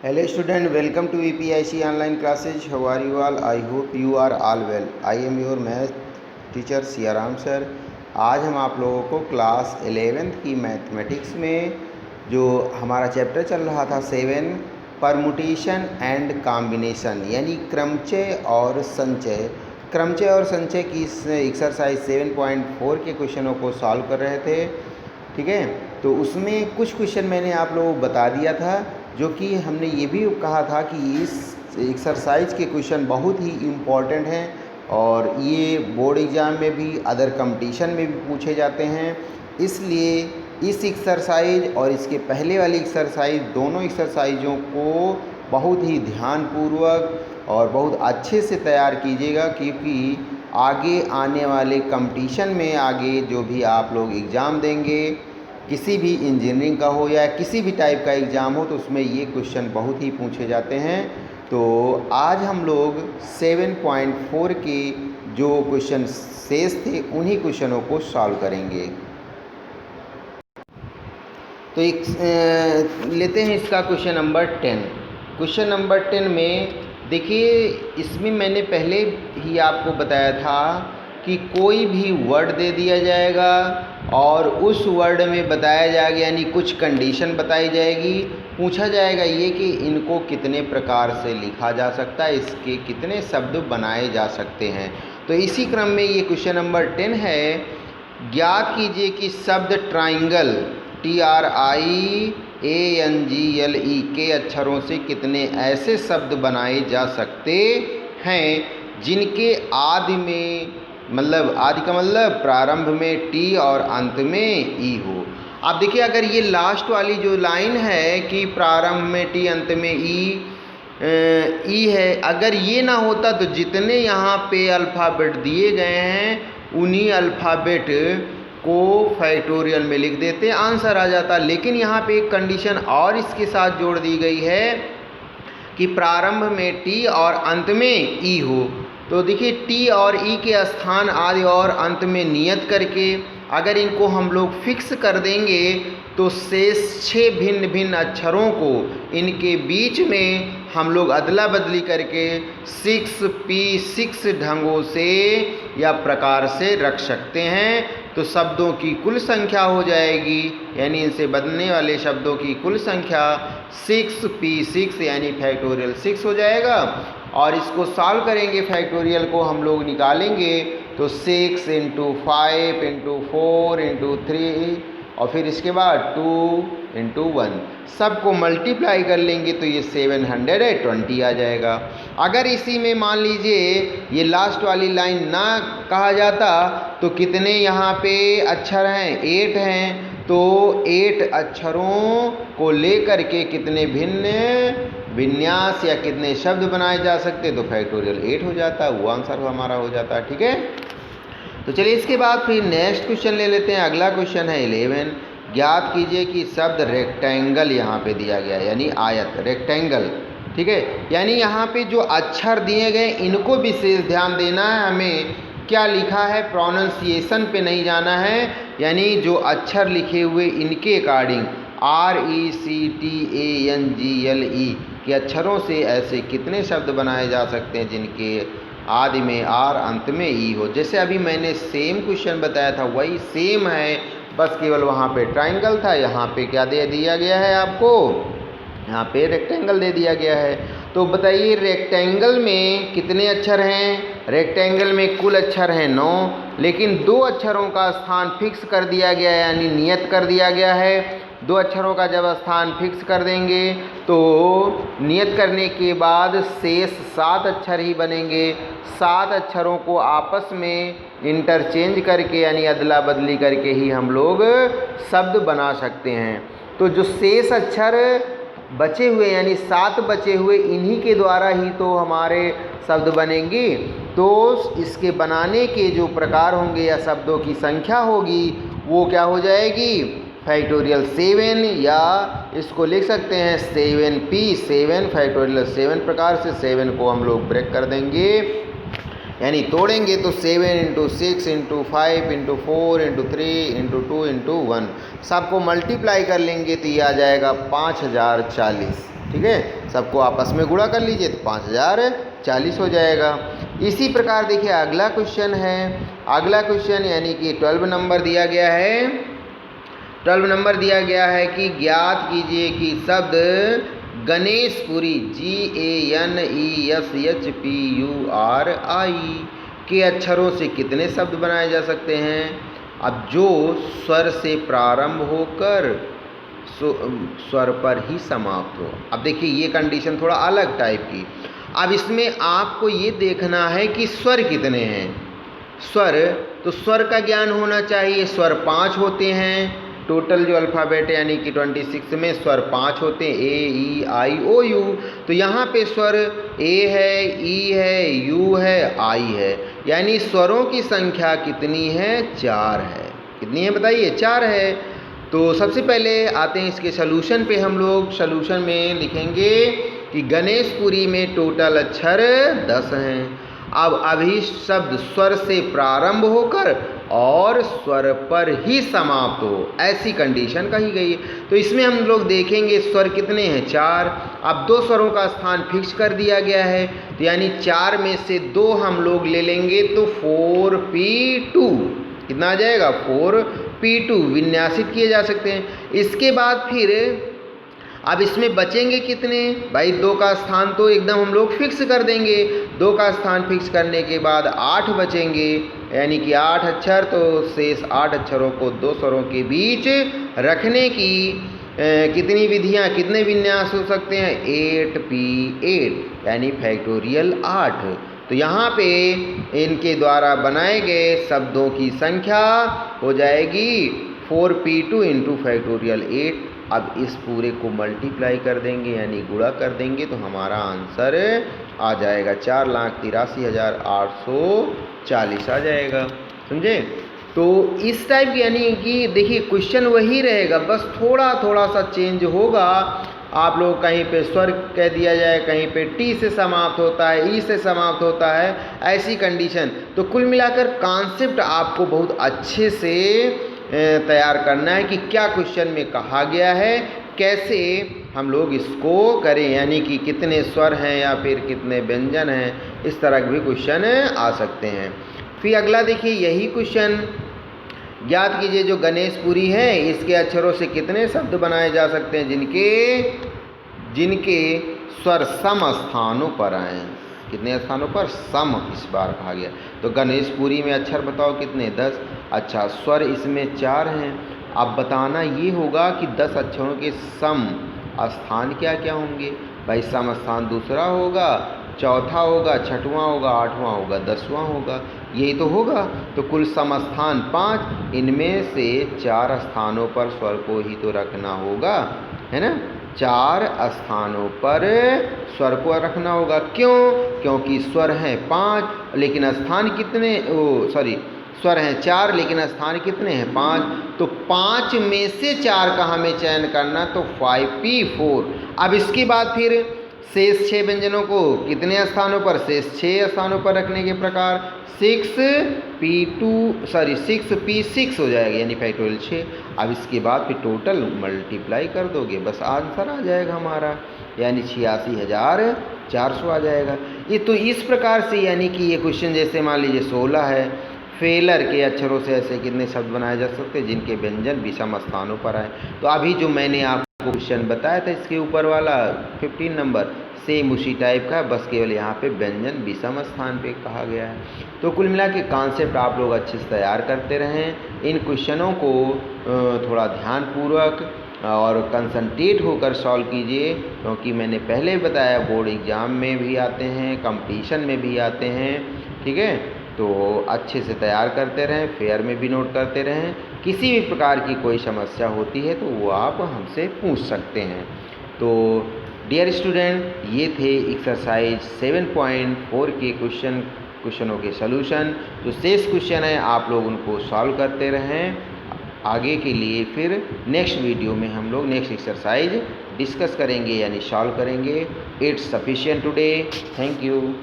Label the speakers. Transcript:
Speaker 1: Hello student, welcome to EPIC online classes. How are you all? I hope you are all well. I am your math teacher Siyaram sir. आज हम आप लोगों को class 11th की mathematics में जो हमारा चैप्टर चल रहा था 7 परमुटेशन एंड कॉम्बिनेशन यानी क्रमचय और संचय, क्रमचय और संचय की इस एक्सरसाइज 7.4 के क्वेश्चनों को सॉल्व कर रहे थे। ठीक है, तो उसमें कुछ क्वेश्चन मैंने आप लोगों को बता दिया था, जो कि हमने ये भी कहा था कि इस एक्सरसाइज के क्वेश्चन बहुत ही इम्पॉर्टेंट हैं और ये बोर्ड एग्ज़ाम में भी, अदर कंपटीशन में भी पूछे जाते हैं। इसलिए इस एक्सरसाइज और इसके पहले वाली एक्सरसाइज, दोनों एक्सरसाइजों को बहुत ही ध्यानपूर्वक और बहुत अच्छे से तैयार कीजिएगा, क्योंकि आगे आने वाले कंपटीशन में, आगे जो भी आप लोग एग्ज़ाम देंगे, किसी भी इंजीनियरिंग का हो या किसी भी टाइप का एग्ज़ाम हो, तो उसमें ये क्वेश्चन बहुत ही पूछे जाते हैं। तो आज हम लोग 7.4 के जो क्वेश्चन शेष थे उन्हीं क्वेश्चनों को सॉल्व करेंगे। तो लेते हैं इसका क्वेश्चन नंबर 10। क्वेश्चन नंबर 10 में देखिए, इसमें मैंने पहले ही आपको बताया था कि कोई भी वर्ड दे दिया जाएगा और उस वर्ड में बताया जाएगा, यानी कुछ कंडीशन बताई जाएगी। पूछा जाएगा ये कि इनको कितने प्रकार से लिखा जा सकता है, इसके कितने शब्द बनाए जा सकते हैं। तो इसी क्रम में ये क्वेश्चन नंबर 10 है। ज्ञात कीजिए कि शब्द ट्राइंगल TRIANGLE के अक्षरों से कितने ऐसे शब्द बनाए जा सकते हैं जिनके आदि में, मतलब आदि का मतलब प्रारंभ में टी और अंत में ई हो। आप देखिए, अगर ये लास्ट वाली जो लाइन है कि प्रारंभ में टी अंत में ई है, अगर ये ना होता तो जितने यहाँ पे अल्फ़ाबेट दिए गए हैं उन्हीं अल्फ़ाबेट को फैक्टोरियल में लिख देते, आंसर आ जाता। लेकिन यहाँ पे एक कंडीशन और इसके साथ जोड़ दी गई है कि प्रारंभ में टी और अंत में ई हो। तो देखिए, टी और ई के स्थान आदि और अंत में नियत करके अगर इनको हम लोग फिक्स कर देंगे तो शेष 6 भिन्न भिन्न अक्षरों को इनके बीच में हम लोग अदला बदली करके 6P6 ढंगों से या प्रकार से रख सकते हैं। तो शब्दों की कुल संख्या हो जाएगी, यानी इनसे बदलने वाले शब्दों की कुल संख्या 6P6 यानी फैक्टोरियल 6 हो जाएगा। और इसको सॉल्व करेंगे, फैक्टोरियल को हम लोग निकालेंगे तो 6 × 5 × 4 × 3 और फिर इसके बाद 2 × 1 सबको मल्टीप्लाई कर लेंगे तो ये 720 आ जाएगा। अगर इसी में मान लीजिए ये लास्ट वाली लाइन ना कहा जाता तो कितने यहाँ पे अक्षर हैं, 8 हैं। तो 8 अक्षरों को लेकर के कितने भिन्न विन्यास या कितने शब्द बनाए जा सकते, तो फैक्टोरियल 8 हो जाता, वो आंसर हमारा हो जाता। ठीक है, तो चलिए इसके बाद फिर नेक्स्ट क्वेश्चन ले लेते हैं। अगला क्वेश्चन है 11। ज्ञात कीजिए कि शब्द रेक्टेंगल यहाँ पे दिया गया है, यानी आयत, रेक्टेंगल। ठीक है, यानी यहाँ पे जो अक्षर दिए गए इनको विशेष ध्यान देना है हमें, क्या लिखा है, प्रोनाउंसिएशन पे नहीं जाना है। यानी जो अक्षर लिखे हुए इनके अकॉर्डिंग RECTANGLE के अक्षरों से ऐसे कितने शब्द बनाए जा सकते हैं जिनके आदि में आर, अंत में ई हो। जैसे अभी मैंने सेम क्वेश्चन बताया था वही सेम है, बस केवल वहाँ पे ट्राइंगल था, यहाँ पे क्या दे दिया गया है आपको, यहाँ पे रेक्टेंगल दे दिया गया है। तो बताइए रेक्टेंगल में कितने अक्षर हैं। रेक्टेंगल में कुल अक्षर हैं 9, लेकिन 2 अक्षरों का स्थान फिक्स कर दिया गया है, यानी नियत कर दिया गया है। 2 अक्षरों का जब स्थान फिक्स कर देंगे तो नियत करने के बाद शेष 7 अक्षर ही बनेंगे। 7 अक्षरों को आपस में इंटरचेंज करके, यानी अदला बदली करके ही हम लोग शब्द बना सकते हैं। तो जो शेष अक्षर बचे हुए, यानी 7 बचे हुए, इन्हीं के द्वारा ही तो हमारे शब्द बनेंगे। तो इसके बनाने के जो प्रकार होंगे या शब्दों की संख्या होगी वो क्या हो जाएगी, फैक्टोरियल 7, या इसको लिख सकते हैं 7P7 फैक्टोरियल 7 प्रकार से 7 को हम लोग ब्रेक कर देंगे, यानी तोड़ेंगे तो 7 × 6 × 5 × 4 × 3 × 2 × 1 सबको मल्टीप्लाई कर लेंगे तो ये आ जाएगा 5040। ठीक है, सबको आपस में गुणा कर लीजिए तो 5040 हो जाएगा। इसी प्रकार देखिए अगला क्वेश्चन है, अगला क्वेश्चन यानी कि 12 नंबर दिया गया है, 12 नंबर दिया गया है कि ज्ञात कीजिए कि शब्द गणेशपुरी GANESHPURI के अक्षरों से कितने शब्द बनाए जा सकते हैं। अब जो स्वर से प्रारंभ होकर स्वर पर ही समाप्त हो। अब देखिए ये कंडीशन थोड़ा अलग टाइप की। अब इसमें आपको ये देखना है कि स्वर कितने हैं। स्वर, तो स्वर का ज्ञान होना चाहिए। स्वर 5 होते हैं टोटल, जो अल्फ़ाबेट यानी कि 26 में स्वर 5 होते हैं, AEIOU। तो यहाँ पे स्वर A है, E है, U है, I है, यानी स्वरों की संख्या कितनी है, 4 है। कितनी है बताइए, 4 है। तो सबसे पहले आते हैं इसके सलूशन पे। हम लोग सलूशन में लिखेंगे कि गणेशपुरी में टोटल अक्षर 10 हैं। अब अभी शब्द स्वर से प्रारंभ होकर और स्वर पर ही समाप्त हो, ऐसी कंडीशन कही गई है। तो इसमें हम लोग देखेंगे स्वर कितने हैं, 4। अब 2 स्वरों का स्थान फिक्स कर दिया गया है, तो यानी 4 में से 2 हम लोग ले लेंगे तो 4P2 कितना आ जाएगा, 4P2 विन्यासित किए जा सकते हैं। इसके बाद फिर अब इसमें बचेंगे कितने भाई, 2 का स्थान तो एकदम हम लोग फिक्स कर देंगे। 2 का स्थान फिक्स करने के बाद 8 बचेंगे, यानी कि 8 अक्षर। तो शेष 8 अक्षरों को 2 स्वरों के बीच रखने की कितनी विधियां, कितने विन्यास हो सकते हैं, 8P8 यानी फैक्टोरियल 8। तो यहाँ पे इनके द्वारा बनाए गए शब्दों की संख्या हो जाएगी 4P2 इंटू फैक्टोरियल 8। अब इस पूरे को मल्टीप्लाई कर देंगे यानी गुणा कर देंगे तो हमारा आंसर आ जाएगा 4,83,840 आ जाएगा। समझे। तो इस टाइप यानी कि देखिए क्वेश्चन वही रहेगा, बस थोड़ा थोड़ा सा चेंज होगा। आप लोग कहीं पे स्वर कह दिया जाए, कहीं पे टी से समाप्त होता है, ई से समाप्त होता है, ऐसी कंडीशन। तो कुल मिलाकर कॉन्सेप्ट आपको बहुत अच्छे से तैयार करना है कि क्या क्वेश्चन में कहा गया है, कैसे हम लोग इसको करें, यानी कि कितने स्वर हैं या फिर कितने व्यंजन हैं, इस तरह के भी क्वेश्चन आ सकते हैं। फिर अगला देखिए यही क्वेश्चन, ज्ञात कीजिए जो गणेशपुरी है इसके अक्षरों से कितने शब्द बनाए जा सकते हैं जिनके स्वर सम स्थानों पर आए। कितने स्थानों पर, सम इस बार कहा गया। तो गणेशपुरी में अक्षर बताओ कितने, 10। अच्छा, स्वर इसमें 4 हैं। अब बताना ये होगा कि 10 अक्षरों के सम स्थान क्या क्या होंगे। भाई सम स्थान दूसरा होगा, चौथा होगा, छठवां होगा, आठवां होगा, 10वां होगा, यही तो होगा। तो कुल सम स्थान 5, इनमें से 4 स्थानों पर स्वर को ही तो रखना होगा, है ना। 4 स्थानों पर स्वर को रखना होगा। क्यों, क्योंकि स्वर हैं 5 लेकिन स्थान कितने, स्वर हैं 4 लेकिन स्थान कितने हैं, 5। तो 5 में से 4 का हमें चयन करना, तो 5P4। अब इसके बाद फिर शेष 6 व्यंजनों को कितने स्थानों पर, शेष 6 स्थानों पर रखने के प्रकार 6P6 हो जाएगा, यानी फैक्टोरियल 6। अब इसके बाद फिर टोटल मल्टीप्लाई कर दोगे, बस आंसर आ जाएगा हमारा, यानी 86,400 आ जाएगा। ये तो इस प्रकार से, यानी कि ये क्वेश्चन जैसे मान लीजिए 16 है, फेलर के अक्षरों से ऐसे कितने शब्द बनाए जा सकते हैं जिनके व्यंजन विषम स्थानों पर आए। तो अभी जो मैंने आपको क्वेश्चन बताया था इसके ऊपर वाला 15 नंबर, सेम उसी टाइप का, बस केवल यहाँ पे व्यंजन विषम स्थान पे कहा गया है। तो कुल मिला के कॉन्सेप्ट आप लोग अच्छे से तैयार करते रहें। इन क्वेश्चनों को थोड़ा ध्यानपूर्वक और कंसंट्रेट होकर सॉल्व कीजिए, क्योंकि मैंने पहले बताया बोर्ड एग्ज़ाम में भी आते हैं, कंपटीशन में भी आते हैं, ठीक है। तो अच्छे से तैयार करते रहें, फेयर में भी नोट करते रहें। किसी भी प्रकार की कोई समस्या होती है तो वो आप हमसे पूछ सकते हैं। तो डियर स्टूडेंट, ये थे एक्सरसाइज 7.4 के क्वेश्चनों के सलूशन। जो शेष क्वेश्चन है आप लोग उनको सॉल्व करते रहें। आगे के लिए फिर नेक्स्ट वीडियो में हम लोग नेक्स्ट एक्सरसाइज डिस्कस करेंगे, यानी सॉल्व करेंगे। It's sufficient today. Thank you.